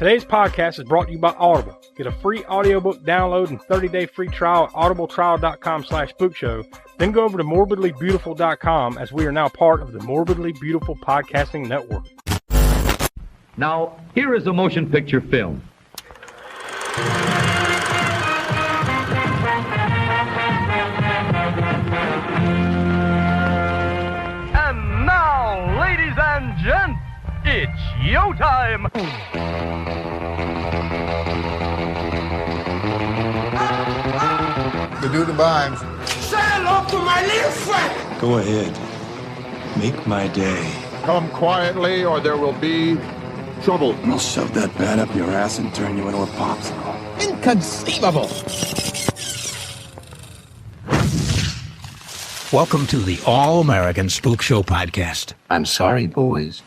Today's podcast is brought to you by Audible. Get a free audiobook download and 30-day free trial at audibletrial.com/spookshow. Then go over to morbidlybeautiful.com as we are now part of the Morbidly Beautiful Podcasting Network. Now, here is a motion picture film. And now, ladies and gents, it's yo time. To do the bimes. Say hello to my little friend. Go ahead. Make my day. Come quietly or there will be trouble. I'll shove that bat up your ass and turn you into a popsicle. Inconceivable. Welcome to the All-American Spook Show podcast. I'm sorry, boys.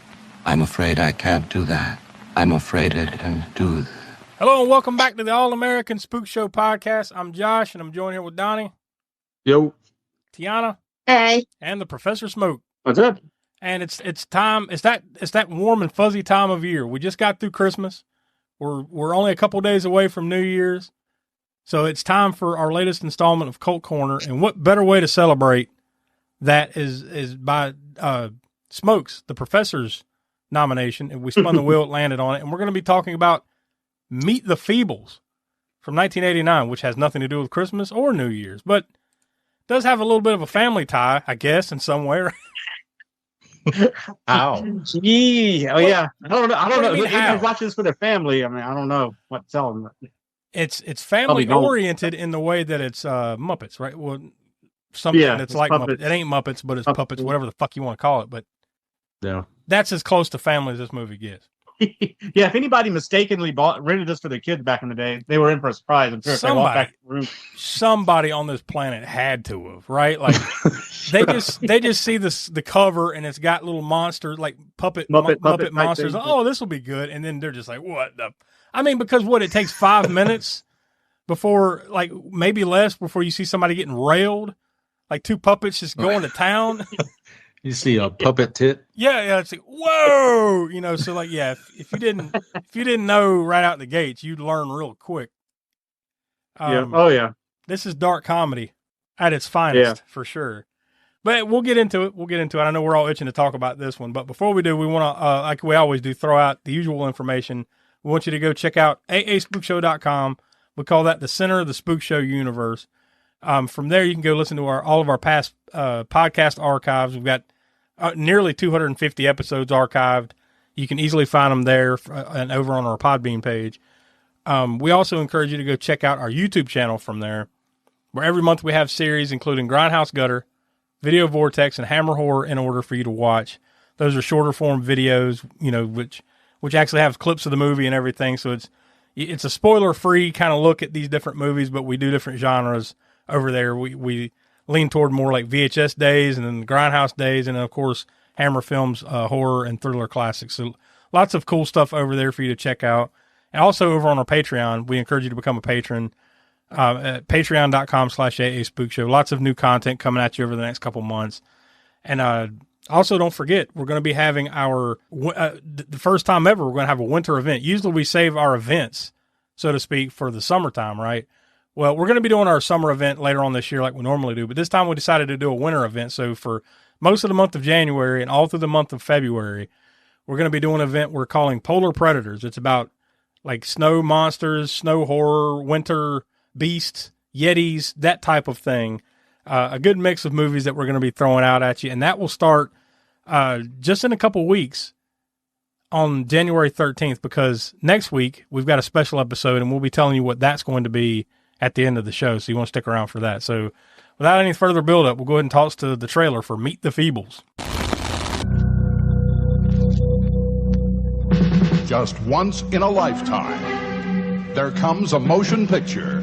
I'm afraid I can't do that. I'm afraid I can do that. Hello and welcome back to the All-American Spook Show podcast. I'm Josh and I'm joined here with Donnie. Yo. Tiana. Hey. And the Professor Smoke. What's up? And it's time. It's that warm and fuzzy time of year. We just got through Christmas. We're only a couple days away from New Year's, so it's time for our latest installment of Cult Corner. And what better way to celebrate that is by Smokes, the Professor's nomination. And we spun the wheel, it landed on it, and we're going to be talking about Meet the Feebles from 1989, which has nothing to do with Christmas or New Year's, but does have a little bit of a family tie, I guess, in some way. Ow. Gee. Oh, yeah. I don't know. If you watch this with a family, I mean, I don't know what to tell them. It's family oriented in the way that it's Muppets, right? Well, something that's like Muppets. It ain't Muppets, but it's puppets, whatever the fuck you want to call it. But that's as close to family as this movie gets. Yeah, if anybody mistakenly rented this for their kids back in the day, they were in for a surprise. I'm sure if they walked back to the room. Somebody on this planet had to have, right? Like they just see the cover and it's got little monsters like Muppet monsters. Oh, this will be good, and then they're just like, what the? I mean, because it takes 5 minutes before, like maybe less, before you see somebody getting railed, like two puppets just going to town. You see a puppet tit? Yeah. It's like, whoa, so like, yeah, if you didn't know right out the gates, you'd learn real quick. This is dark comedy at its finest, for sure. But we'll get into it. I know we're all itching to talk about this one, but before we do, we want to, like we always do, throw out the usual information. We want you to go check out aaspookshow.com. We call that the center of the Spook Show universe. From there, you can go listen to all of our past podcast archives. We've got nearly 250 episodes archived. You can easily find them there and over on our Podbean page. We also encourage you to go check out our YouTube channel from there, where every month we have series including Grindhouse Gutter, Video Vortex, and Hammer Horror in order for you to watch. Those are shorter form videos, which actually have clips of the movie and everything. So it's a spoiler free kind of look at these different movies, but we do different genres over there. We lean toward more like VHS days and then the Grindhouse days, and then of course Hammer Films horror and thriller classics. So lots of cool stuff over there for you to check out. And also over on our Patreon, we encourage you to become a patron at patreon.com/AASpookShow. Lots of new content coming at you over the next couple months. And also don't forget, we're going to be having our the first time ever, we're going to have a winter event. Usually we save our events, so to speak, for the summertime, right? Well, we're going to be doing our summer event later on this year like we normally do, but this time we decided to do a winter event. So for most of the month of January and all through the month of February, we're going to be doing an event we're calling Polar Predators. It's about like snow monsters, snow horror, winter beasts, yetis, that type of thing. A good mix of movies that we're going to be throwing out at you. And that will start just in a couple weeks on January 13th, because next week we've got a special episode and we'll be telling you what that's going to be at the end of the show, so you want to stick around for that. So without any further build-up, we'll go ahead and toss to the trailer for Meet the Feebles. Just once in a lifetime, there comes a motion picture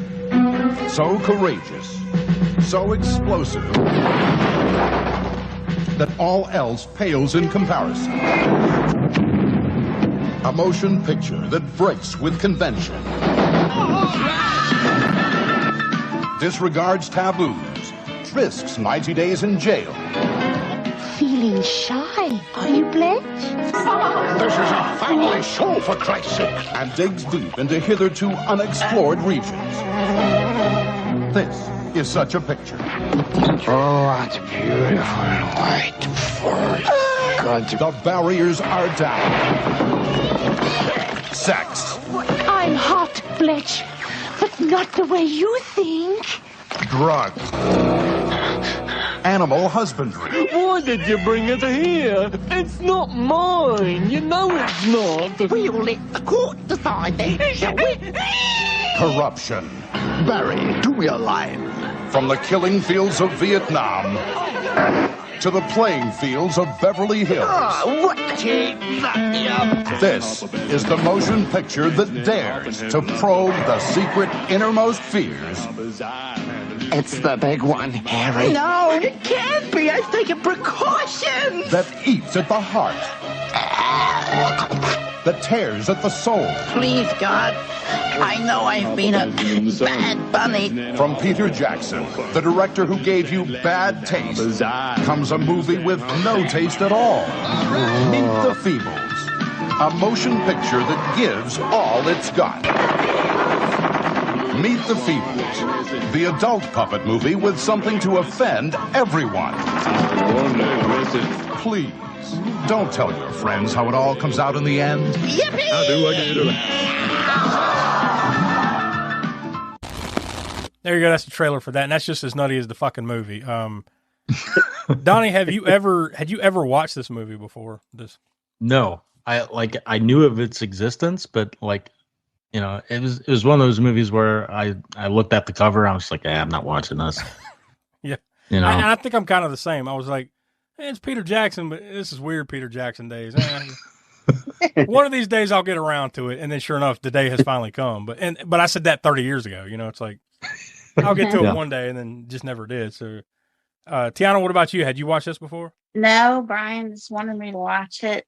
so courageous, so explosive, that all else pales in comparison. A motion picture that breaks with convention. Disregards taboos, risks 90 days in jail. Feel feeling shy. Are you, Bletch? This is a family show, for Christ's sake. And digs deep into hitherto unexplored regions. This is such a picture. Oh, it's beautiful white forest. The barriers are down. Sex. I'm hot, Bletch, but not the way you think. Drugs. Animal husbandry. Why did you bring it here? It's not mine. You know it's not. We'll let the court decide then, shall we? Corruption. Barry, do your line. From the killing fields of Vietnam to the playing fields of Beverly Hills. What take that? This is the motion picture that dares to probe the secret innermost fears. It's the big one, Harry. No, it can't be. I've taken precautions. That eats at the heart. That tears at the soul. Please, God. I know I've been a bad bunny. From Peter Jackson, the director who gave you Bad Taste, comes a movie with no taste at all. Meet the Feebles, a motion picture that gives all it's got. Meet the Feebles, the adult puppet movie with something to offend everyone. Please, don't tell your friends how it all comes out in the end. Yippee! How do I get it? There you go. That's the trailer for that, and that's just as nutty as the fucking movie. Donnie, had you ever watched this movie before? No, I knew of its existence, but it was one of those movies where I looked at the cover, I was like, I'm not watching this. Yeah, I think I'm kind of the same. I was like, it's Peter Jackson, but this is weird Peter Jackson days. One of these days I'll get around to it, and then sure enough, the day has finally come. But I said that 30 years ago. It's like I'll get to it one day, and then just never did. So, Tiana, what about you? Had you watched this before? No, Brian just wanted me to watch it,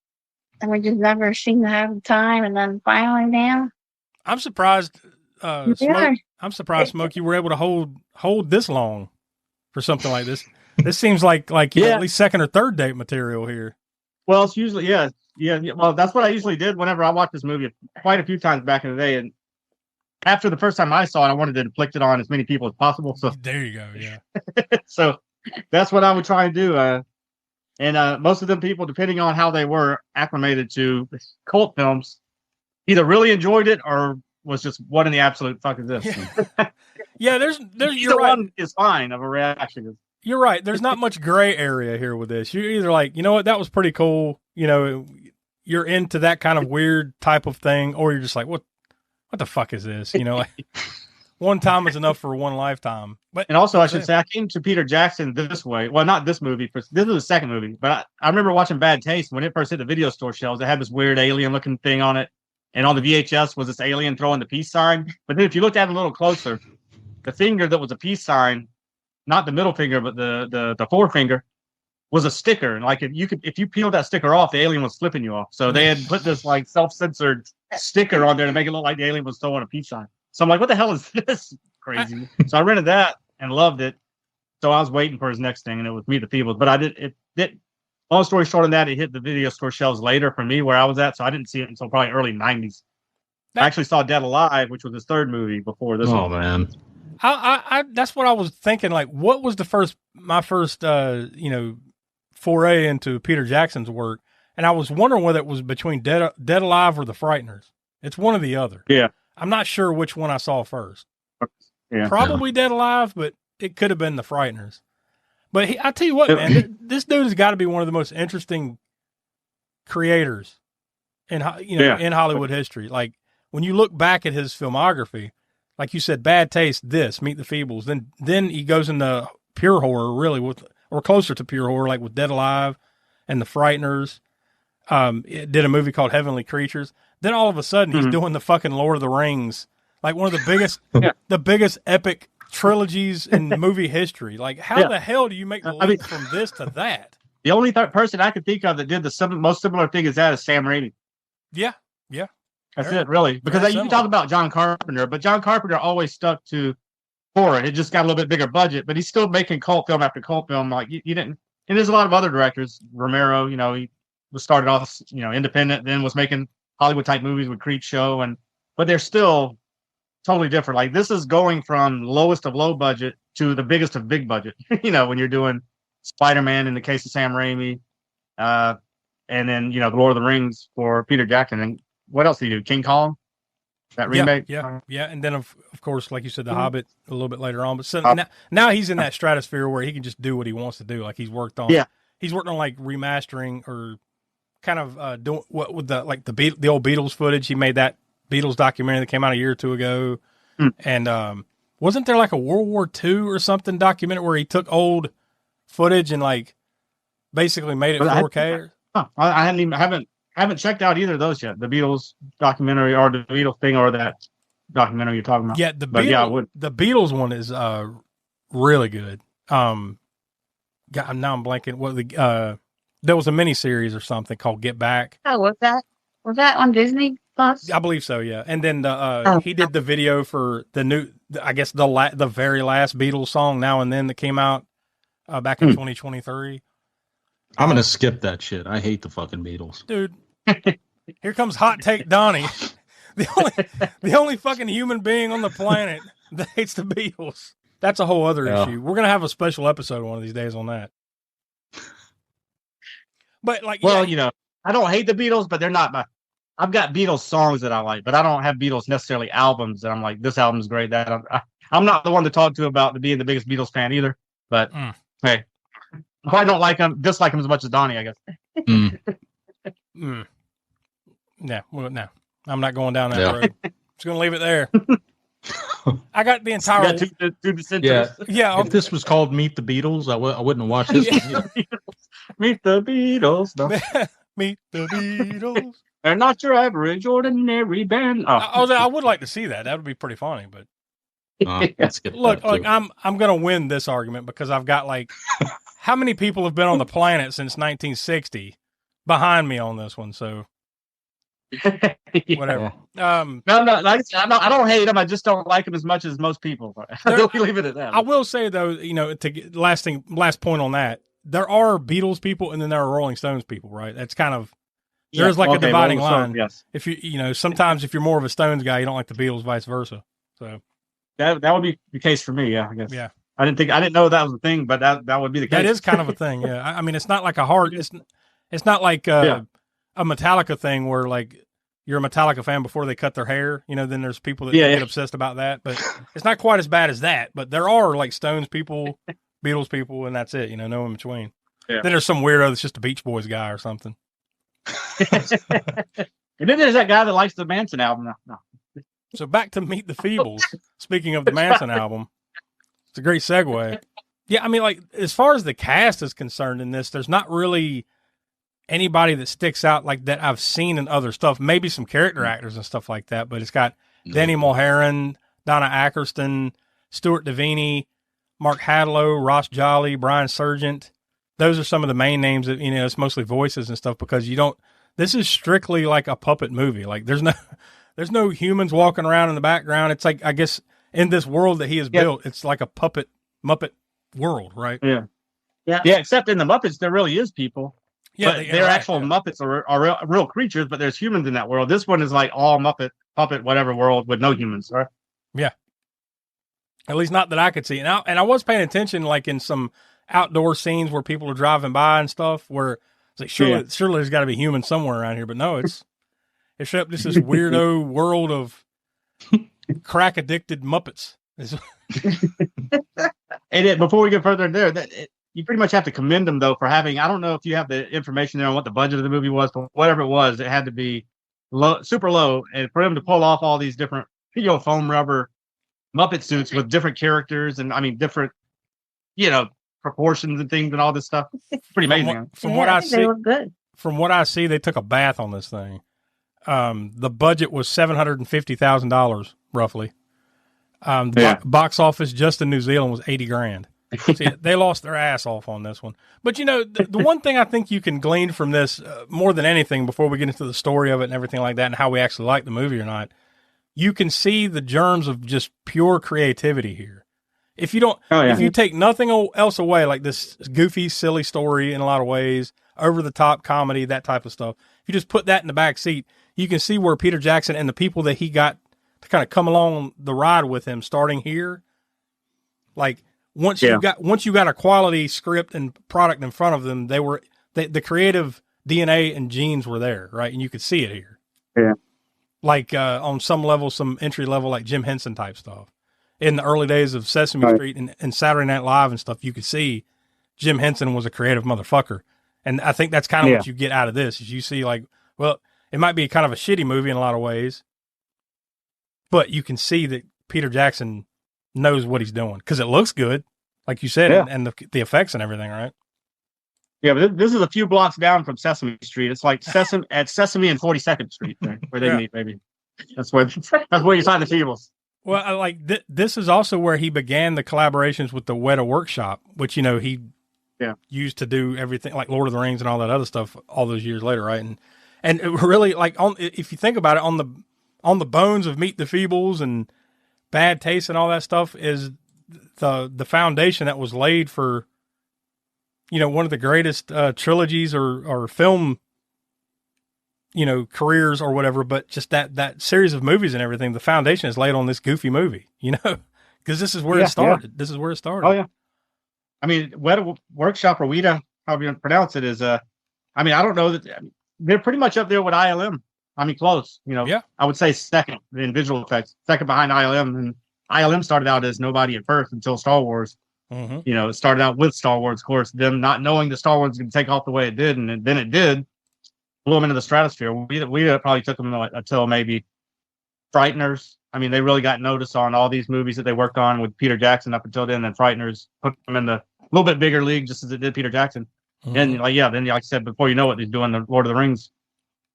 and we just never seemed to have the time. And then finally, now I'm surprised. I'm surprised, Smoke, you were able to hold this long for something like this. This seems like at least second or third date material here. Well, it's usually yeah. Well, that's what I usually did whenever I watched this movie quite a few times back in the day. And after the first time I saw it, I wanted to inflict it on as many people as possible. So there you go. Yeah. So that's what I would try and do. And most of them people, depending on how they were acclimated to cult films, either really enjoyed it or was just, what in the absolute fuck is this? Yeah, there's either one is fine of a reaction. You're right. There's not much gray area here with this. You're either like, you know what, that was pretty cool. You're into that kind of weird type of thing, or you're just like, what the fuck is this? One time is enough for one lifetime. And also, I should say, I came to Peter Jackson this way. Well, not this movie. This is the second movie. But I remember watching Bad Taste when it first hit the video store shelves. It had this weird alien-looking thing on it. And on the VHS was this alien throwing the peace sign. But then if you looked at it a little closer, the finger that was a peace sign, not the middle finger, but the forefinger, was a sticker. And like if you peeled that sticker off, the alien was flipping you off. So they had put this like self-censored sticker on there to make it look like the alien was throwing a peace sign. So I'm like, what the hell is this? Crazy. So I rented that and loved it. So I was waiting for his next thing, and it was Meet the Feebles. But long story short on that, it hit the video store shelves later for me where I was at. So I didn't see it until probably early 90s. I actually saw Dead Alive, which was his third movie before this one. Oh, man. I that's what I was thinking. Like, what was my first foray into Peter Jackson's work? And I was wondering whether it was between Dead Alive or The Frighteners. It's one or the other. Yeah. I'm not sure which one I saw first. Yeah. Probably Dead Alive, but it could have been The Frighteners. But I tell you what, man, this dude has got to be one of the most interesting creators in Hollywood history. Like, when you look back at his filmography, like you said, Bad Taste, Meet the Feebles, then he goes into pure horror, really, or closer to pure horror, like with Dead Alive and The Frighteners. It did a movie called Heavenly Creatures. Then all of a sudden, he's doing the fucking Lord of the Rings, like one of the biggest, the biggest epic trilogies in movie history. Like, how the hell do you make the leap from this to that? The only person I could think of that did the most similar thing as that is Sam Raimi. Yeah. That's it, really. Because you can talk about John Carpenter, but John Carpenter always stuck to horror. It just got a little bit bigger budget, but he's still making cult film after cult film. Like, you didn't. and there's a lot of other directors. Romero, he was started off, independent, then was making Hollywood type movies with Creepshow, but they're still totally different. Like this is going from lowest of low budget to the biggest of big budget. When you're doing Spider-Man in the case of Sam Raimi, and then the Lord of the Rings for Peter Jackson. And what else did he do? King Kong, that remake. Yeah. And then of course, like you said, The Hobbit a little bit later on. But so now he's in that stratosphere where he can just do what he wants to do. Like he's worked on like remastering or kind of doing what with the old Beatles footage. He made that Beatles documentary that came out a year or two ago. And wasn't there like a World War II or something documentary where he took old footage and like basically made it 4K? I haven't checked out either of those yet. The Beatles documentary or the Beatles thing or that documentary you're talking about. Yeah, the Beatles one is really good. Now I'm blanking. What there was a miniseries or something called Get Back. Oh, was that on Disney Plus? I believe so. Yeah, and then he did the video for the new, I guess the very last Beatles song, Now and Then, that came out back in 2023. I'm gonna skip that shit. I hate the fucking Beatles, dude. Here comes Hot Take Donnie, the only fucking human being on the planet that hates the Beatles. That's a whole other issue. We're gonna have a special episode one of these days on that. But like, I don't hate the Beatles, but they're not I've got Beatles songs that I like, but I don't have Beatles necessarily albums that I'm like, this album's great. That I'm not the one to talk to about being the biggest Beatles fan either. But hey, if I don't like them, dislike them as much as Donnie, I guess. Yeah, well, no, I'm not going down that road. Just gonna leave it there. I got the entire. Yeah. If this was called Meet the Beatles, I wouldn't have watched this one. Meet the Beatles. No. Meet the Beatles. They're not your average, ordinary band. I would like to see that. That would be pretty funny. But look, I'm gonna win this argument because I've got like how many people have been on the planet since 1960 behind me on this one. So. Whatever. No, like I said, I don't hate them. I just don't like them as much as most people. Don't leave it at that. I will say though, to get last point on that, there are Beatles people and then there are Rolling Stones people, right? That's kind of there's a dividing line. Yes. If you sometimes if you're more of a Stones guy, you don't like the Beatles, vice versa. So that would be the case for me. Yeah, I guess. Yeah. I didn't know that was a thing, but that would be the case. That is kind of a thing. Yeah. I mean, it's not like a hard. It's not like a Metallica thing where like you're a Metallica fan before they cut their hair, then there's people that get obsessed about that, but it's not quite as bad as that. But there are like Stones people, Beatles people, and that's it. No in between. Yeah. Then there's some weirdo that's just a Beach Boys guy or something. And then there's that guy that likes the Manson album. No. So back to Meet the Feebles. Speaking of the Manson album, it's a great segue. Yeah, I mean, like as far as the cast is concerned in this, there's not really anybody that sticks out like that I've seen in other stuff. Maybe some character actors and stuff like that, but it's got Danny Mulhern, Donna Ackerston, Stuart Devaney, Mark Hadlow, Ross Jolly, Brian Sargent. Those are some of the main names that, it's mostly voices and stuff because this is strictly like a puppet movie. Like there's no humans walking around in the background. It's like, I guess in this world that he has built, it's like a Muppet world, right? Yeah. Yeah. Except in the Muppets, there really is people. Yeah, but they're actual Muppets are real creatures, but there's humans in that world. This one is like all puppet, whatever world with no humans, right? Yeah. At least not that I could see. And I was paying attention, like in some outdoor scenes where people are driving by and stuff, where it's like surely there's got to be humans somewhere around here, but no, it's just this weirdo world of crack addicted Muppets. And before we get further in there, you pretty much have to commend them, though, for having, I don't know if you have the information there on what the budget of the movie was, but whatever it was, it had to be low, super low. And for them to pull off all these different foam rubber Muppet suits with different characters and, different, proportions and things and all this stuff, it's pretty amazing. From what I see, they look good. From what I see, they took a bath on this thing. The budget was $750,000, roughly. Box office just in New Zealand was $80,000. See, they lost their ass off on this one. But, the one thing I think you can glean from this more than anything before we get into the story of it and everything like that and how we actually like the movie or not, you can see the germs of just pure creativity here. If you don't, if you take nothing else away, like this goofy, silly story in a lot of ways, over the top comedy, that type of stuff, if you just put that in the back seat, you can see where Peter Jackson and the people that he got to kind of come along the ride with him, starting here, like once you got a quality script and product in front of them, the creative DNA and genes were there, right? And you could see it here. Yeah. Like on some level, some entry level, like Jim Henson type stuff. In the early days of Sesame Street and Saturday Night Live and stuff, you could see Jim Henson was a creative motherfucker. And I think that's kind of what you get out of this, is you see like, well, it might be kind of a shitty movie in a lot of ways, but you can see that Peter Jackson knows what he's doing because it looks good, like you said, and the effects and everything, right? Yeah, but this is a few blocks down from Sesame Street. It's like Sesame and 42nd Street, there, where they meet. Maybe that's where you find the Feebles. Well, I like this is also where he began the collaborations with the Weta Workshop, which he used to do everything like Lord of the Rings and all that other stuff all those years later, right? And it really, like, if you think about it, on the bones of Meet the Feebles and Bad Taste and all that stuff is the foundation that was laid for, one of the greatest trilogies or film, careers or whatever. But just that series of movies and everything, the foundation is laid on this goofy movie, because this is where it started. Yeah. This is where it started. Oh yeah. I mean, Weta Workshop, or Weta, however you pronounce it, is I don't know that they're pretty much up there with ILM. I mean, close. I would say second in visual effects, second behind ILM. And ILM started out as nobody at first until Star Wars. Mm-hmm. It started out with Star Wars, of course, them not knowing the Star Wars was going to take off the way it did, and then it did, blew them into the stratosphere. We probably took them until maybe Frighteners. I mean, they really got notice on all these movies that they worked on with Peter Jackson up until then, and Frighteners put them in the little bit bigger league, just as it did Peter Jackson. Mm-hmm. And then like I said, before you know it, he's doing the Lord of the Rings.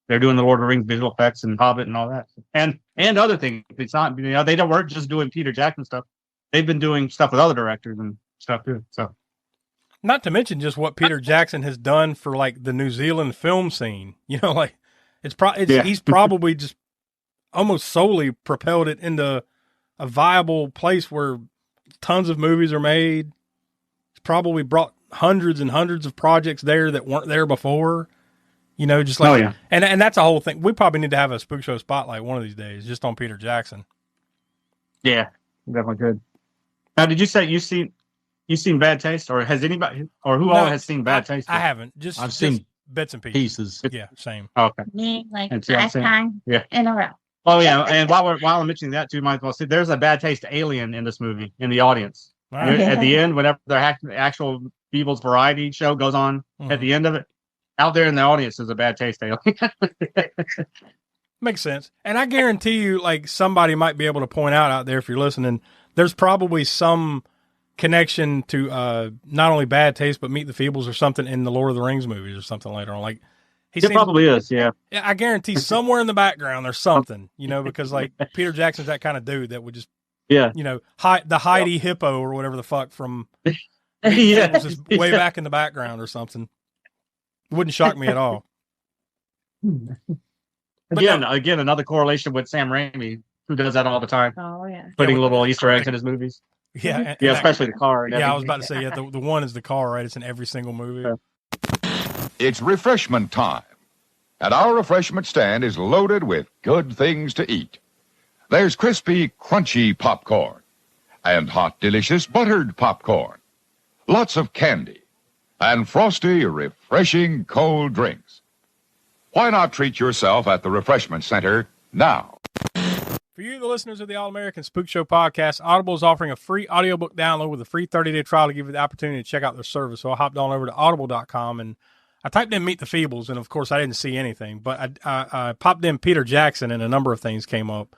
They're doing the Lord of the Rings visual effects and Hobbit and all that, and other things. It's not, they don't work just doing Peter Jackson stuff. They've been doing stuff with other directors and stuff too. So, not to mention just what Peter Jackson has done for like the New Zealand film scene. Like he's probably just almost solely propelled it into a viable place where tons of movies are made. He's probably brought hundreds and hundreds of projects there that weren't there before. Just like, and that's a whole thing. We probably need to have a Spook Show spotlight one of these days, just on Peter Jackson. Yeah, definitely good. Now, did you say you've seen Bad Taste, or has anybody, or who all has seen Bad Taste? I haven't. I've seen bits and pieces. Yeah, same. Okay. Me, like last time in a row. Oh yeah, and while I'm mentioning that too, might as well say there's a Bad Taste alien in this movie in the audience. Wow. At the end, whenever the actual Feebles variety show goes on, at the end of it, out there in the audience is a Bad Taste alien. Makes sense. And I guarantee you, like, somebody might be able to point out there, if you're listening, there's probably some connection to not only Bad Taste, but Meet the Feebles or something in the Lord of the Rings movies or something later on. Like, it probably is, yeah. I guarantee somewhere in the background there's something, because like Peter Jackson's that kind of dude that would just, the Heidi hippo or whatever the fuck from just way back in the background or something. It wouldn't shock me at all. Again, another correlation with Sam Raimi, who does that all the time. Oh yeah, putting little Easter eggs in his movies. Yeah, especially the car. I was about to say, the one is the car, right? It's in every single movie. It's refreshment time, and our refreshment stand is loaded with good things to eat. There's crispy, crunchy popcorn, and hot, delicious buttered popcorn. Lots of candy, and frosty, refreshing cold drinks. Why not treat yourself at the Refreshment Center now? For you, the listeners of the All-American Spook Show podcast, Audible is offering a free audiobook download with a free 30-day trial to give you the opportunity to check out their service. So I hopped on over to audible.com and I typed in Meet the Feebles, and of course I didn't see anything, but I popped in Peter Jackson and a number of things came up.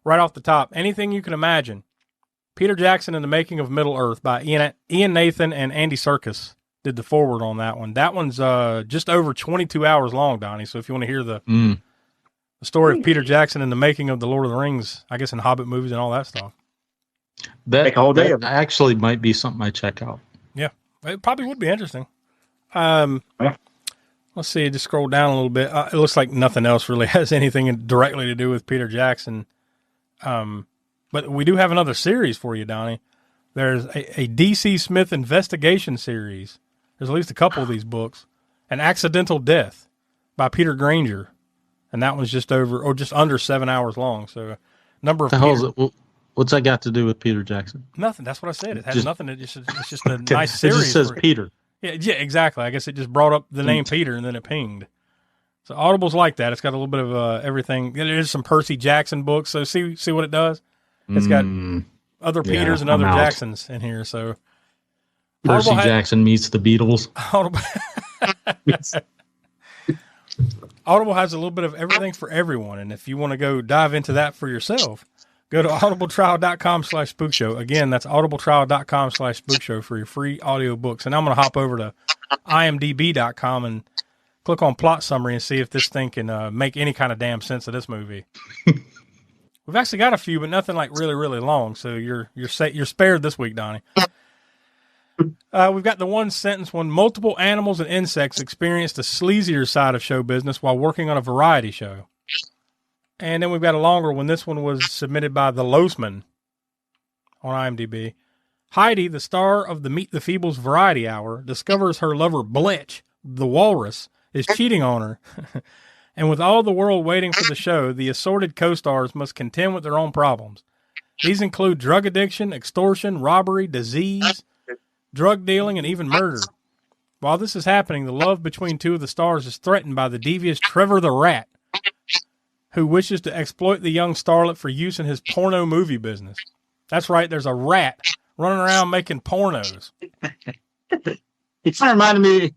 Right off the top, anything you can imagine. Peter Jackson and the Making of Middle-earth by Ian Nathan and Andy Serkis did the forward on that one. That one's just over 22 hours long, Donnie. So if you want to hear the story of Peter Jackson and the making of the Lord of the Rings, I guess in Hobbit movies and all that stuff. That actually might be something I check out. Yeah, it probably would be interesting. Let's see, just scroll down a little bit. It looks like nothing else really has anything directly to do with Peter Jackson. But we do have another series for you, Donnie. There's a D.C. Smith investigation series. There's at least a couple of these books. An Accidental Death by Peter Granger. And that one's just under 7 hours long. So number of what's that got to do with Peter Jackson? Nothing. That's what I said. It has nothing. It's just a nice series. It just says Peter. Yeah, exactly. I guess it just brought up the name Peter and then it pinged. So Audible's like that. It's got a little bit of everything. There's some Percy Jackson books. So see what it does. It's got other Peters and other Jacksons in here. So Percy Jackson meets the Beatles. Audible has a little bit of everything for everyone. And if you want to go dive into that for yourself, go to audibletrial.com/spookshow. Again, that's audibletrial.com/spookshow for your free audio books. And I'm going to hop over to imdb.com and click on plot summary and see if this thing can make any kind of damn sense of this movie. We've actually got a few, but nothing like really, really long. So you're spared this week, Donnie. We've got the one sentence when multiple animals and insects experienced a sleazier side of show business while working on a variety show. And then we've got a longer one. This one was submitted by the Losman on IMDb. Heidi, the star of the Meet the Feebles variety hour, discovers her lover Bletch, the walrus, is cheating on her. And with all the world waiting for the show, the assorted co-stars must contend with their own problems. These include drug addiction, extortion, robbery, disease, drug dealing, and even murder. While this is happening, the love between two of the stars is threatened by the devious Trevor the Rat, who wishes to exploit the young starlet for use in his porno movie business. That's right, there's a rat running around making pornos. It kind of reminded me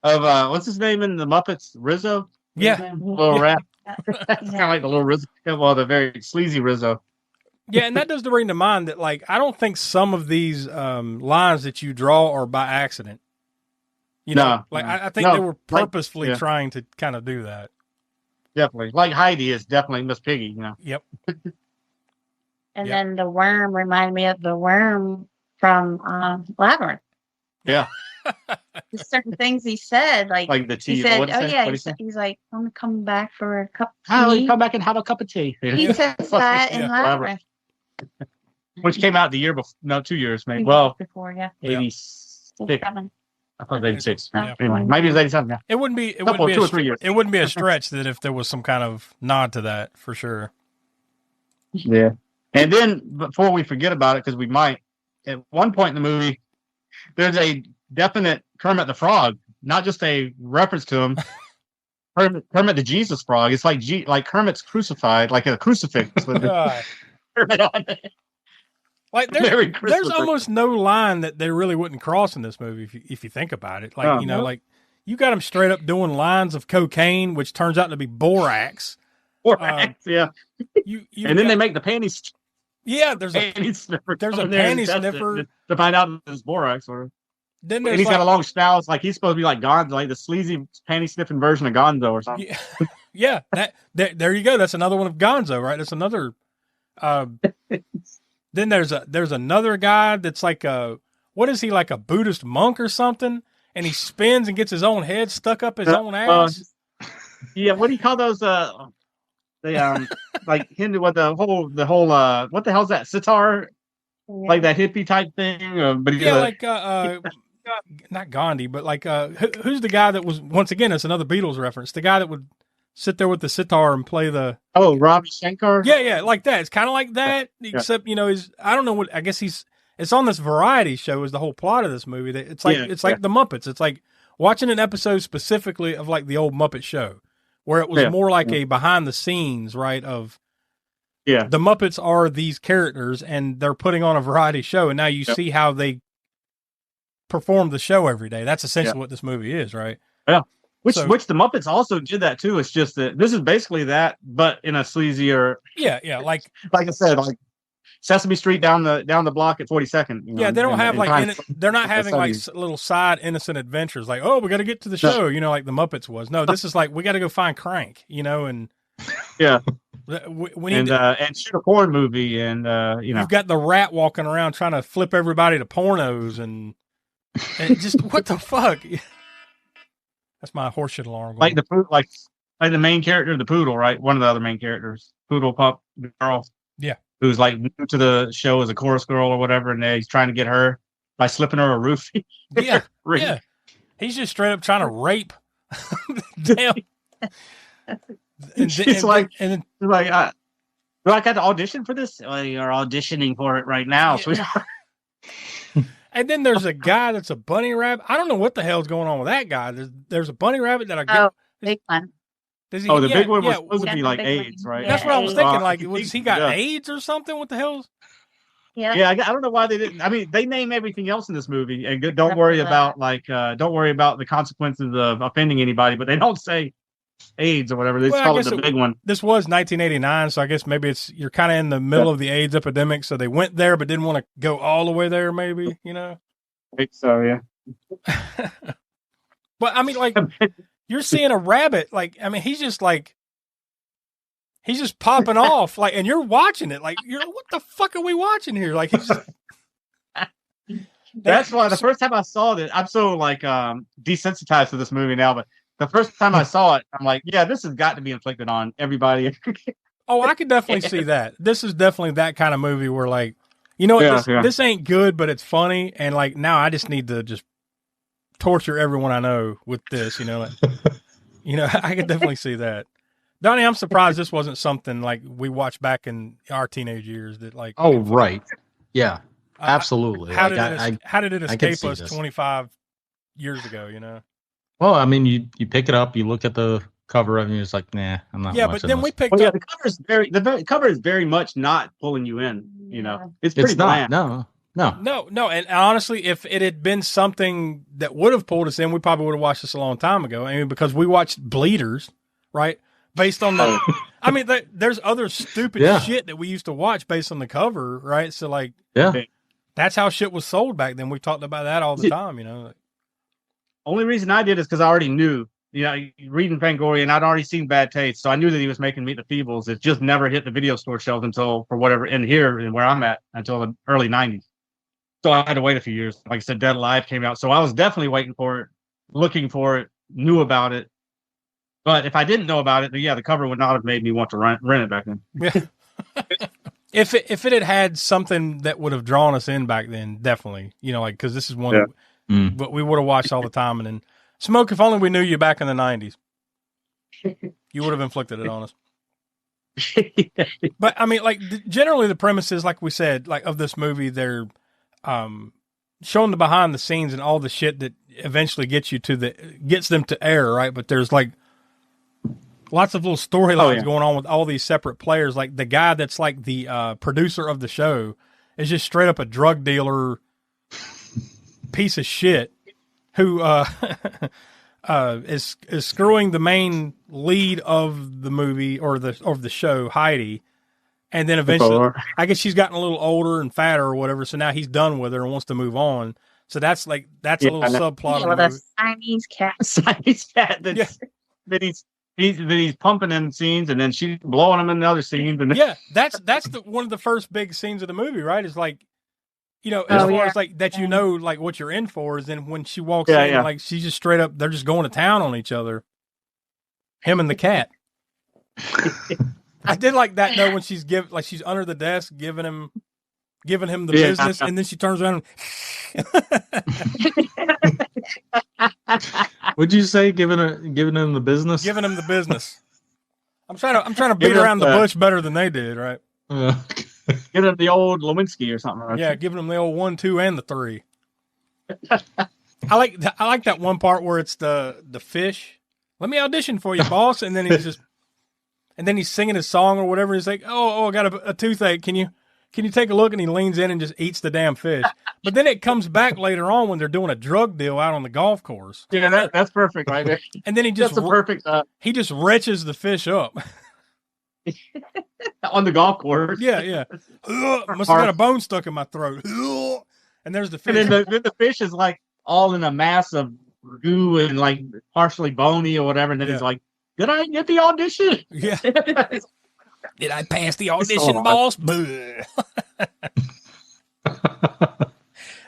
of, what's his name in the Muppets? Rizzo? Yeah. Little rat. It's kind of like the little Rizzo. Well, the very sleazy Rizzo. Yeah, and that does bring to mind that, like, I don't think some of these lines that you draw are by accident. I think they were purposefully trying to kind of do that. Definitely. Like Heidi is definitely Miss Piggy, Yep. And then the worm reminded me of the worm from Labyrinth. Yeah. There's certain things he said, like the tea. He said, he's like, I'm gonna come back for a cup of tea. Come back and have a cup of tea. He says that in Labyrinth. Which came out the year before, no, 2 years, maybe. Well, before, 86. I thought it was 86. Yeah. Anyway, maybe it was 87. Yeah. It wouldn't be 2 or 3 years. It wouldn't be a stretch that if there was some kind of nod to that for sure. Yeah. And then before we forget about it, because we might, at one point in the movie, there's a definite Kermit the Frog, not just a reference to him. Kermit the Jesus Frog. It's like Kermit's crucified, like a crucifix with Kermit on it. Like there's almost no line that they really wouldn't cross in this movie if you think about it. Like like you got them straight up doing lines of cocaine, which turns out to be borax. Yeah. And then they make the panties. Yeah, there's a panty sniffer to find out it's borax. Then he's got a long snout. Like he's supposed to be like Gonzo, like the sleazy panty sniffing version of Gonzo or something. Yeah, there you go. That's another one of Gonzo, right? That's another. Then there's another guy that's like what is he, like a Buddhist monk or something? And he spins and gets his own head stuck up his own ass. Yeah, what do you call those? Like Hindu with the whole what the hell's that, sitar? Yeah. Like that hippie type thing, but not Gandhi, but like who's the guy that was, once again, it's another Beatles reference, the guy that would sit there with the sitar and play the Ravi Shankar. Yeah, like that. It's kind of like that, except he's, I don't know what, I guess it's on this variety show is the whole plot of this movie. It's like like the Muppets. It's like watching an episode specifically of like the old Muppet Show, where it was more like a behind the scenes, right, of the Muppets are these characters and they're putting on a variety show, and now you see how they perform the show every day. That's essentially what this movie is, right? Yeah. Which the Muppets also did that too. It's just that this is basically that, but in a sleazier. Like I said, like Sesame Street down the block at 42nd. They don't have they're not having like little side innocent adventures. Like, oh, we got to get to the show, like the Muppets was. No, this is like we got to go find Crank, and we need and shoot a porn movie, and you've got the rat walking around trying to flip everybody to pornos, and just what the fuck. That's my horseshit alarm. Like the main character, the poodle, right? One of the other main characters, poodle pup girl. Yeah. who's like new to the show as a chorus girl or whatever, and he's trying to get her by slipping her a roofie. Yeah, yeah. He's just straight up trying to rape. Damn. She's like, I got to audition for this. Well, you're auditioning for it right now, sweetheart. And then there's a guy that's a bunny rabbit. I don't know what the hell's going on with that guy. There's a bunny rabbit that I get. Oh, big one. The big one was supposed to be like AIDS, right? That's what I was thinking. Like, was he got AIDS or something? What the hell? Yeah. I don't know why they didn't. I mean, they name everything else in this movie, and don't worry about the consequences of offending anybody, but they don't say AIDS or whatever. They just call it the big one. This was 1989, so I guess maybe you're kind of in the middle of the AIDS epidemic, so they went there but didn't want to go all the way there. Maybe, you know. I think so, yeah. But I mean, like, you're seeing a rabbit. Like, I mean, he's just popping off, like, and you're watching it. Like, you're like, what the fuck are we watching here? Like, he's just. That's why the first time I saw it, I'm so like desensitized to this movie now. But the first time I saw it, I'm like, yeah, this has got to be inflicted on everybody. Oh, I could definitely see that. This is definitely that kind of movie where, like, you know what, this ain't good, but it's funny, and like now I just need to just torture everyone I know with this. You know, like, you know, I could definitely see that. Donnie, I'm surprised this wasn't something like we watched back in our teenage years. That like, oh right, yeah, absolutely. How did it escape us 25 years ago? You know. Well, I mean, you pick it up, you look at the cover of it, and you're just like, nah, I'm not. Yeah, but then this. we picked up. The cover is very much not pulling you in. You know, it's pretty not. bland. No. And honestly, if it had been something that would have pulled us in, we probably would have watched this a long time ago. I mean, because we watched Bleeders, right? Based on the, I mean, there's other stupid shit that we used to watch based on the cover, right? So like, that's how shit was sold back then. We talked about that all the time, you know. Only reason I did is because I already knew, you know, reading Fangoria, and I'd already seen Bad Taste, so I knew that he was making Meet the Feebles. It just never hit the video store shelves until, for whatever, in here and where I'm at, until the early 90s. So I had to wait a few years. Like I said, Dead Alive came out, so I was definitely waiting for it, looking for it, knew about it. But if I didn't know about it, then the cover would not have made me want to rent it back then. Yeah. If it had something that would have drawn us in back then, definitely, you know, like, because this is one but we would have watched all the time. And then Smoke, if only we knew you back in the 90s, you would have inflicted it on us. But I mean, like, generally the premise is, like we said, like, of this movie, they're showing the behind the scenes and all the shit that eventually gets them to air, right? But there's like lots of little storylines going on with all these separate players. Like the guy that's like the producer of the show is just straight up a drug dealer piece of shit who is screwing the main lead of the movie or the show, Heidi. And then eventually, I guess she's gotten a little older and fatter or whatever. So now he's done with her and wants to move on. So that's a little subplot. With a Siamese cat. Siamese cat that he's pumping in scenes, and then she's blowing him in the other scenes. And that's one of the first big scenes of the movie, right? It's like, you know, as far as like that, you know, like what you're in for is then when she walks in, like she's just straight up, they're just going to town on each other. Him and the cat. I did like that though when she's she's under the desk giving him the business, and then she turns around. Would you say giving him the business? Giving him the business. I'm trying to beat around the bush better than they did, right? Give him the old Lewinsky or something. Right? Yeah, giving him the old 1, 2, and the 3. I like that one part where it's the fish. Let me audition for you, boss, and then he's singing his song or whatever. He's like, oh, I got a toothache. Can you take a look? And he leans in and just eats the damn fish. But then it comes back later on when they're doing a drug deal out on the golf course. Yeah, that's perfect right there. And then he just he just retches the fish up on the golf course. Yeah. Must have got a bone stuck in my throat. And there's the fish. And then the fish is like all in a mass of goo and like partially bony or whatever. And then he's like, did I get the audition? Yeah. Did I pass the audition, boss?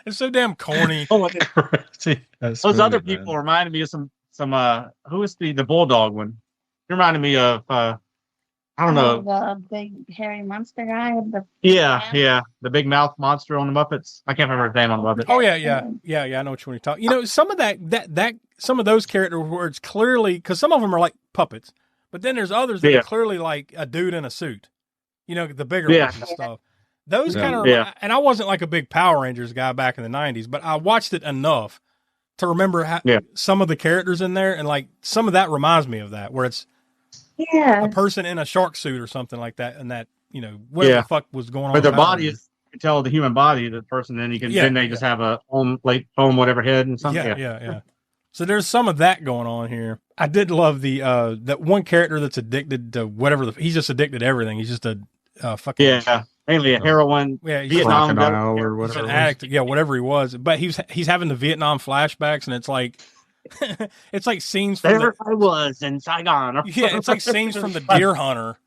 It's so damn corny. Those other people reminded me of some who is the bulldog one? It reminded me of I don't know. The big hairy monster guy with the The big mouth monster on the Muppets. I can't remember his name on the Muppets. Oh yeah. I know which one you're talking. You know, some of that some of those characters where it's clearly, because some of them are like puppets, but then there's others that are clearly like a dude in a suit. You know, the bigger ones and stuff. Those kind of, and I wasn't like a big Power Rangers guy back in the 90s, but I watched it enough to remember how some of the characters in there, and like some of that reminds me of that, where it's a person in a shark suit or something like that, and that, you know, what the fuck was going on. But their body is, you can tell the human body, the person, then you can then they just have a foam whatever head and something. Yeah. So there's some of that going on here. I did love the that one character that's addicted to whatever he's just addicted to everything. He's just a fucking mainly a heroin, Vietnam or whatever. An addict, whatever he was. But he's having the Vietnam flashbacks, and it's like it's like scenes from I was in Saigon. It's like scenes from the Deer Hunter.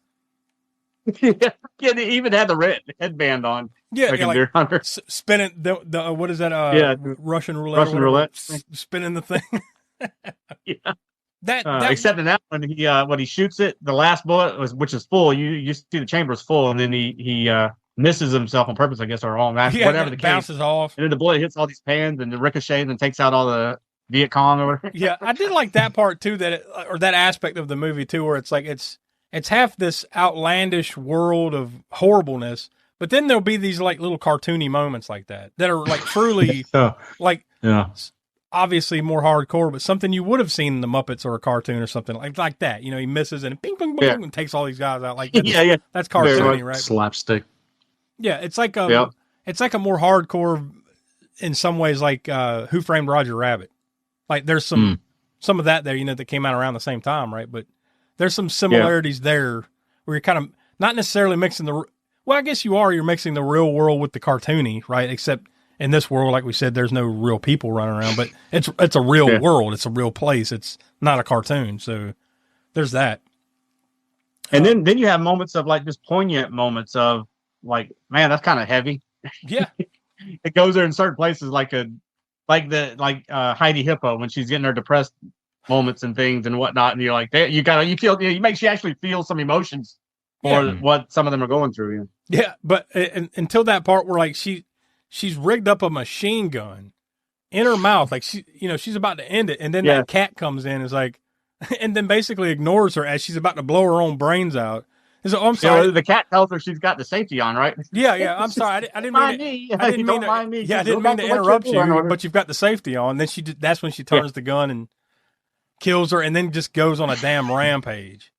They even had the red headband on. Like Deer Hunter. Spinning the what is that? Russian roulette. Spinning the thing. That except in that one, when he shoots it, the last bullet which is full. You see the chamber is full, and then he misses himself on purpose, I guess, or wrong. Whatever the case, bounces off, and then the bullet hits all these pans and the ricochets and takes out all the Viet Cong or whatever. Yeah, I did like that part too. Or that aspect of the movie too, where it's like it's half this outlandish world of horribleness, but then there'll be these like little cartoony moments like that are like truly obviously more hardcore, but something you would have seen in the Muppets or a cartoon or something like that. You know, he misses and bing, bing, bing, and takes all these guys out. Like that's cartoony, right? Slapstick. Yeah, it's like it's like a more hardcore in some ways, like Who Framed Roger Rabbit. Like there's some of that there, you know, that came out around the same time, right? But there's some similarities there where you're kind of not necessarily mixing I guess you are. You're mixing the real world with the cartoony, right? Except in this world, like we said, there's no real people running around, but it's a real world. It's a real place. It's not a cartoon. So there's that. And then you have moments of like just poignant moments of like, man, that's kind of heavy. Yeah. It goes there in certain places like Heidi Hippo when she's getting her depressed moments and things and whatnot, and you're like, you makes you actually feel some emotions for what some of them are going through. Yeah, but until that part where like she's rigged up a machine gun in her mouth, like she's about to end it, and then that cat comes in, is like, and then basically ignores her as she's about to blow her own brains out. And so, I'm sorry. The cat tells her she's got the safety on, right? Yeah. I'm sorry. I didn't mean to. I didn't mean to interrupt you, but you've got the safety on. Then that's when she turns the gun and kills her, and then just goes on a damn rampage,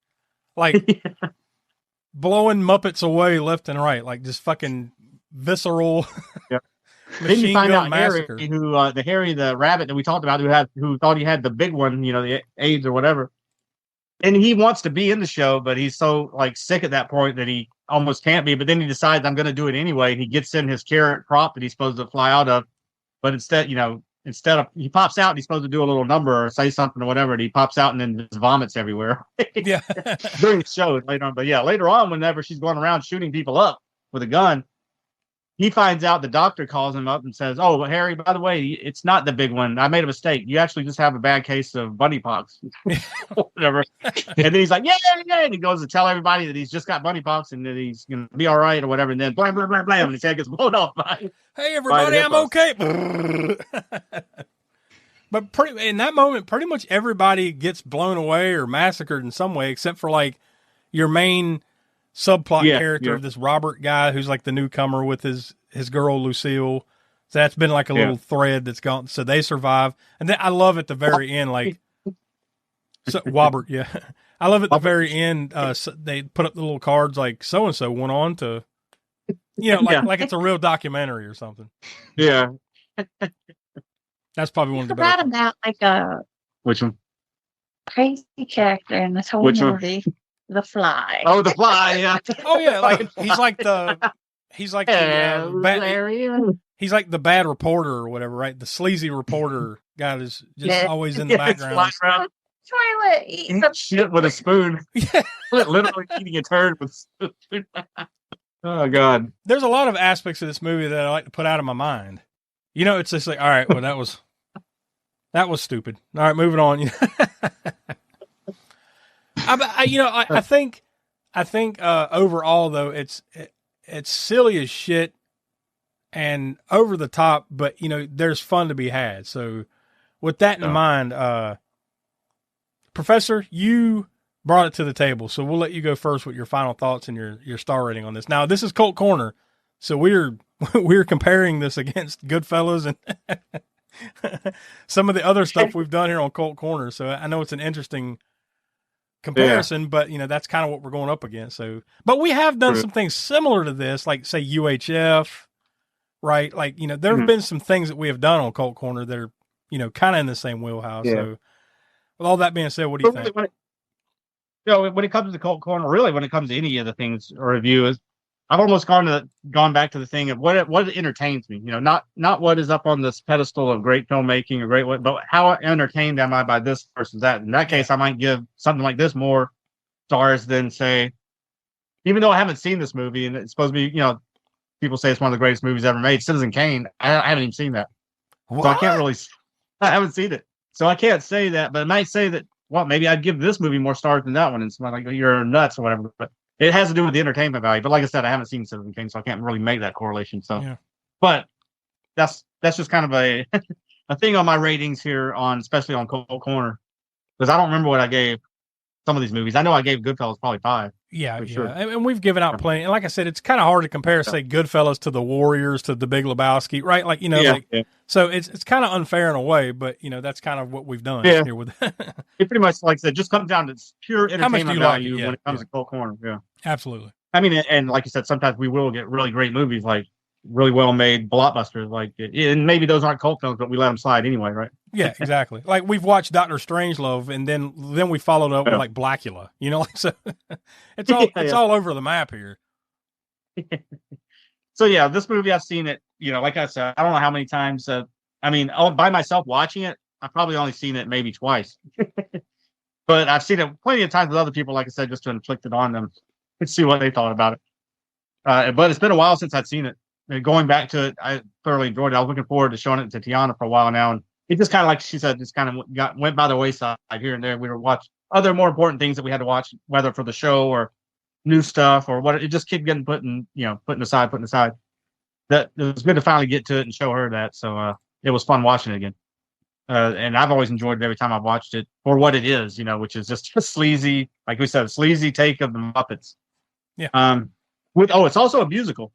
like blowing Muppets away left and right, like just fucking visceral. Yeah. Then you find out massacre. Harry, the rabbit that we talked about, who thought he had the big one, you know, the AIDS or whatever. And he wants to be in the show, but he's so like sick at that point that he almost can't be. But then he decides, I'm going to do it anyway. And he gets in his carrot prop that he's supposed to fly out of. But instead of he pops out, and he's supposed to do a little number or say something or whatever. And he pops out and then just vomits everywhere. Yeah. During the show later on. But yeah, later on, whenever she's going around shooting people up with a gun, he finds out, the doctor calls him up and says, "Oh, Harry, by the way, it's not the big one. I made a mistake. You actually just have a bad case of bunny pox." Whatever. And then he's like, yeah. And he goes to tell everybody that he's just got bunny pox and that he's going to be all right or whatever. And then blam, blam, blam, blam. And his head gets blown off by, hey, everybody, I'm okay. But in that moment, pretty much everybody gets blown away or massacred in some way, except for like your main subplot character of this Robert guy who's like the newcomer with his girl Lucille. So that's been like a little thread that's gone. So they survive, and then I love at the very end, like Robert. Yeah, I love at the very end. So they put up the little cards like so and so went on to, like it's a real documentary or something. Yeah, that's probably one of the better. About like a which one? Crazy character in this whole movie. The Fly. Oh, the Fly, yeah. Oh, yeah, like he's like the bad, he's like the bad reporter or whatever, right? The sleazy reporter guy is just always in the background. Toilet eating shit with a spoon. Yeah. Literally eating a turd with a spoon. Oh God. There's a lot of aspects of this movie that I like to put out of my mind. You know, it's just like, all right, well, that was stupid. I think I think overall though, it's silly as shit and over the top, but you know, there's fun to be had. So with that in mind, Professor, you brought it to the table, so we'll let you go first with your final thoughts and your star rating on this. Now, this is Cult Corner, so we're comparing this against Goodfellas and some of the other stuff we've done here on Cult Corner. So I know it's an interesting comparison, but you know, that's kind of what we're going up against. So, but we have done some things similar to this, like say UHF, right? Like, you know, there have been some things that we have done on Cult Corner that are, you know, kind of in the same wheelhouse. So with all that being said, what do you think? When it comes to Cult Corner, really, when it comes to any of the things or reviews, I've almost gone back to the thing of what entertains me. You know, not what is up on this pedestal of great filmmaking or great, but how entertained am I by this versus that. In that case, I might give something like this more stars than say, even though I haven't seen this movie and it's supposed to be, you know, people say it's one of the greatest movies ever made. Citizen Kane, I haven't even seen that, so I can't really. I haven't seen it, so I can't say that. But I might say that. Well, maybe I'd give this movie more stars than that one. And somebody like, you're nuts or whatever. But it has to do with the entertainment value. But like I said, I haven't seen Citizen Kane, so I can't really make that correlation. So, but that's just kind of a thing on my ratings here especially on Cult Corner, because I don't remember what I gave some of these movies. I know I gave Goodfellas probably 5. Yeah. Sure. And we've given out plenty. And like I said, it's kind of hard to compare, say, Goodfellas to The Warriors to The Big Lebowski, right? Like, you know, so it's kind of unfair in a way, but you know, that's kind of what we've done here with it. Pretty much, like I said, just comes down to pure entertainment value when it comes to Cult Corner. Yeah, absolutely. I mean, and like you said, sometimes we will get really great movies, like really well made blockbusters, like, and maybe those aren't cult films, but we let them slide anyway, right? Yeah, exactly. Like we've watched Dr. Strangelove, and then we followed up with like Blackula. You know, like, so it's all over the map here. So yeah, this movie, I've seen it. You know, like I said, I don't know how many times. I mean, by myself watching it, I've probably only seen it maybe twice. But I've seen it plenty of times with other people, like I said, just to inflict it on them and see what they thought about it. But it's been a while since I'd seen it. And going back to it, I thoroughly enjoyed it. I was looking forward to showing it to Tiana for a while now, and it just kind of, like she said, just kind of went by the wayside here and there. We were watching other more important things that we had to watch, whether for the show or new stuff or what. It just kept getting putting aside. That it was good to finally get to it and show her that. So it was fun watching it again. And I've always enjoyed it every time I've watched it for what it is, you know, which is just a sleazy, like we said, a sleazy take of the Muppets. Yeah. It's also a musical,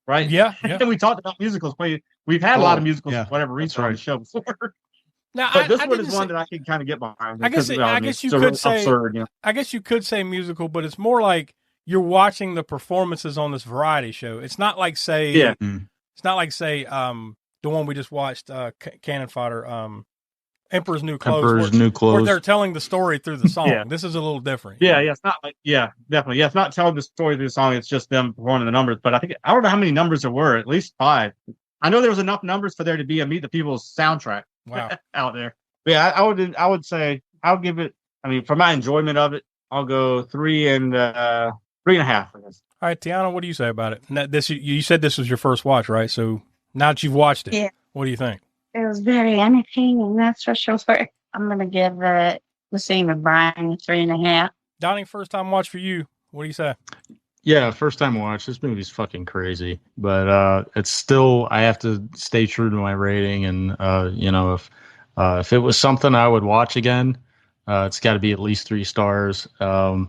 right? Yeah. And we talked about musicals. We've had a lot of musicals for whatever reason on the show before. Now, but this one is one that I can kind of get behind. I guess you could say absurd, you know? I guess you could say musical, but it's more like you're watching the performances on this variety show. It's not like say it's not like say the one we just watched, Cannon Fodder, Emperor's New Clothes. Where they're telling the story through the song. This is a little different. Yeah, it's not like definitely. Yeah, it's not telling the story through the song, it's just them performing the numbers. But I don't know how many numbers there were, at least 5. I know there was enough numbers for there to be a Meet the People's soundtrack out there. But yeah, I would say I'll give it, I mean, for my enjoyment of it, I'll go 3 and 3.5, I guess. All right, Tiana, what do you say about it? Now, you said this was your first watch, right? So now that you've watched it, what do you think? It was very entertaining, that's for sure. I'm going to give it the same as Brian, 3.5. Donnie, first time watch for you. What do you say? Yeah, first time watch. This movie's fucking crazy, but it's still, I have to stay true to my rating. And you know, if it was something I would watch again, it's got to be at least 3 stars. I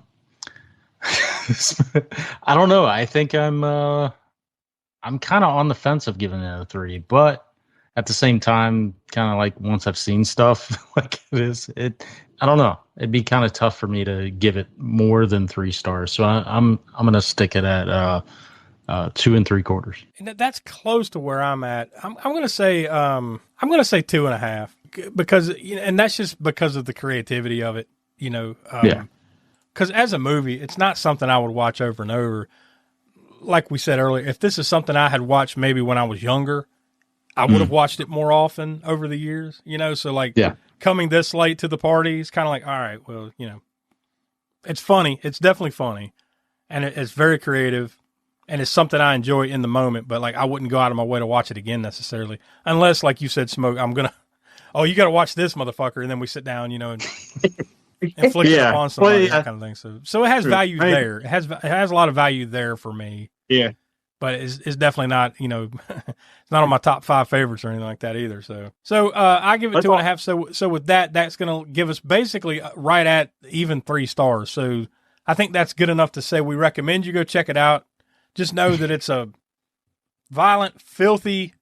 don't know. I think I'm kind of on the fence of giving it a 3, but at the same time, kind of like once I've seen stuff like I don't know. It'd be kind of tough for me to give it more than 3 stars. So I'm gonna stick it at 2 3/4. And that's close to where I'm at. I'm gonna say 2.5 because, and that's just because of the creativity of it. You know, because as a movie, it's not something I would watch over and over. Like we said earlier, if this is something I had watched maybe when I was younger, I would have watched it more often over the years, you know? So like coming this late to the party is kind of like, all right, well, you know, it's funny. It's definitely funny. And it's very creative and it's something I enjoy in the moment, but like, I wouldn't go out of my way to watch it again necessarily. Unless, like you said, Smoke, you got to watch this motherfucker. And then we sit down, you know, and inflicted Yeah. upon somebody, Well, yeah. that kind of thing. So it has True. value I mean- there. It has a lot of value there for me. Yeah. But it's definitely not, it's not on my top 5 favorites or anything like that either. So I give it 2.5. So with that, that's going to give us basically right at even 3 stars. So I think that's good enough to say we recommend you go check it out. Just know that it's a violent, filthy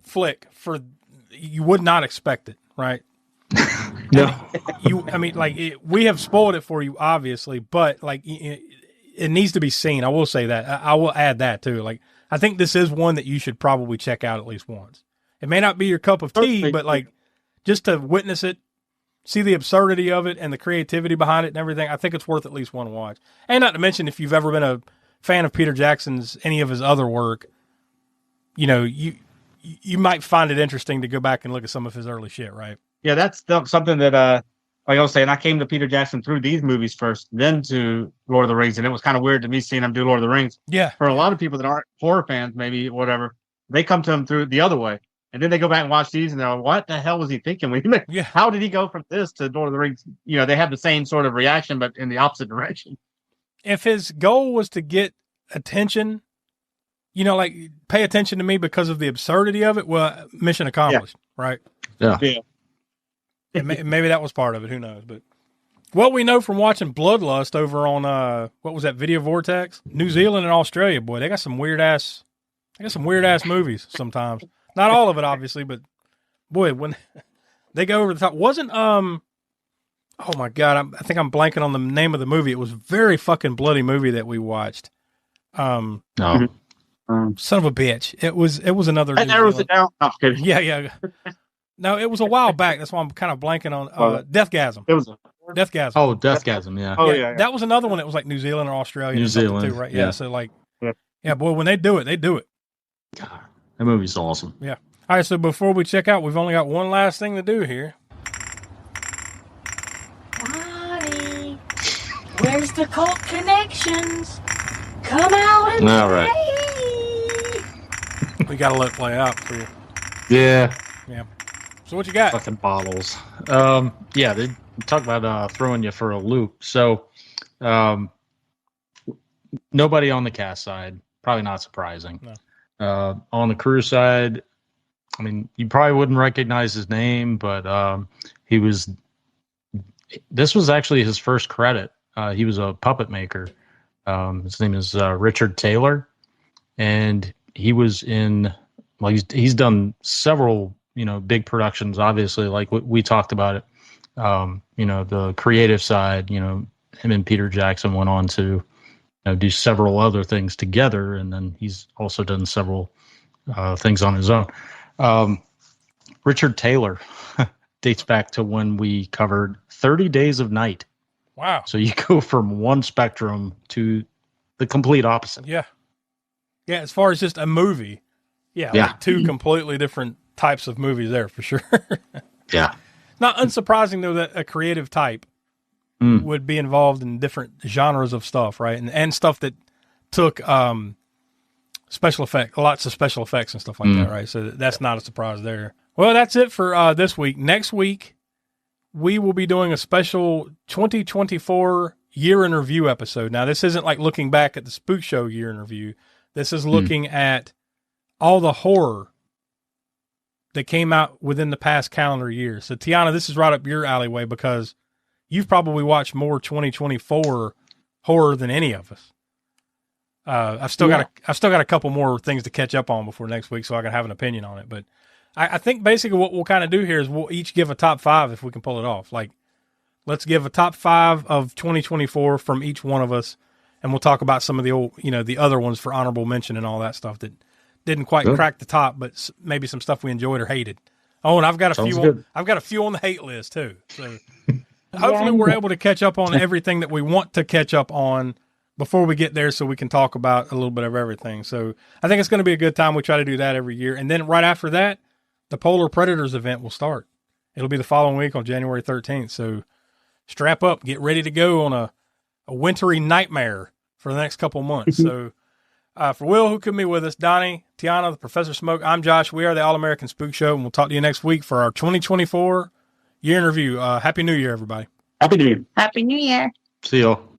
flick you would not expect it, right? No. We have spoiled it for you, obviously, but it needs to be seen. I will say that. I will add that too. I think this is one that you should probably check out at least once. It may not be your cup of tea, but just to witness it, see the absurdity of it and the creativity behind it and everything, I think it's worth at least one watch. And not to mention, if you've ever been a fan of Peter Jackson's, any of his other work, you might find it interesting to go back and look at some of his early shit, right? Yeah, that's something that like I was saying, I came to Peter Jackson through these movies first, then to Lord of the Rings, and it was kind of weird to me seeing him do Lord of the Rings. Yeah. For a lot of people that aren't horror fans, maybe whatever, they come to him through the other way, and then they go back and watch these, and they're like, "What the hell was he thinking? How did he go from this to Lord of the Rings?" They have the same sort of reaction, but in the opposite direction. If his goal was to get attention, pay attention to me because of the absurdity of it, well, mission accomplished, right? Yeah. Maybe that was part of it. Who knows? But what we know from watching Bloodlust over on what was that, Video Vortex? New Zealand and Australia, boy, they got some weird ass movies sometimes. Not all of it, obviously, but boy, when they go over the top, wasn't oh my god, I think I'm blanking on the name of the movie. It was a very fucking bloody movie that we watched. No. Son of a bitch. It was another. I narrows it down. Oh, kidding. Yeah. No, it was a while back. That's why I'm kind of blanking on Deathgasm. It was Deathgasm. Oh, Deathgasm, yeah. Oh, yeah. That was another one that was like New Zealand or Australia. New or something Zealand, too, right? yeah. So boy, when they do it, they do it. God, that movie's awesome. Yeah. All right, so before we check out, we've only got one last thing to do here. Bonnie, where's the cult connections? Come out and All right. We got to let it play out for you. Yeah. Yeah. So what you got? Fucking bottles. Yeah, they talk about throwing you for a loop. So, nobody on the cast side, probably not surprising. No. On the crew side, I mean, you probably wouldn't recognize his name, but this was actually his first credit. He was a puppet maker. His name is Richard Taylor, and he was in, he's done several, big productions, obviously, like we talked about it. The creative side, him and Peter Jackson went on to do several other things together, and then he's also done several things on his own. Richard Taylor dates back to when we covered 30 Days of Night. Wow. So you go from one spectrum to the complete opposite. Yeah. Yeah, as far as just a movie. Yeah. Like 2 completely different types of movies there for sure. Yeah. Not unsurprising, though, that a creative type would be involved in different genres of stuff, right? And stuff that took special effects, lots of special effects and stuff like that, right? So that's not a surprise there. Well, that's it for this week. Next week, we will be doing a special 2024 year in review episode. Now, this isn't like looking back at the Spookshow year in review. This is looking at all the horror that came out within the past calendar year. So, Tiana, this is right up your alleyway because you've probably watched more 2024 horror than any of us. I've still got a couple more things to catch up on before next week, so I can have an opinion on it. But I think basically what we'll kind of do here is we'll each give a top 5 if we can pull it off. Like, let's give a top 5 of 2024 from each one of us, and we'll talk about some of the old, the other ones for honorable mention and all that stuff that didn't quite crack the top, but maybe some stuff we enjoyed or hated. Oh, and I've got a few. I've got a few on the hate list too. So hopefully we're able to catch up on everything that we want to catch up on before we get there, so we can talk about a little bit of everything. So I think it's going to be a good time. We try to do that every year, and then right after that, the Polar Predators event will start. It'll be the following week on January 13th. So strap up, get ready to go on a wintry nightmare for the next couple months. So for Will, who could be with us, Donnie, Tiana, the Professor Smoke, I'm Josh. We are the All-American Spook Show, and we'll talk to you next week for our 2024 Year in review. Happy New Year, everybody. Happy New Year. Happy New Year. See y'all.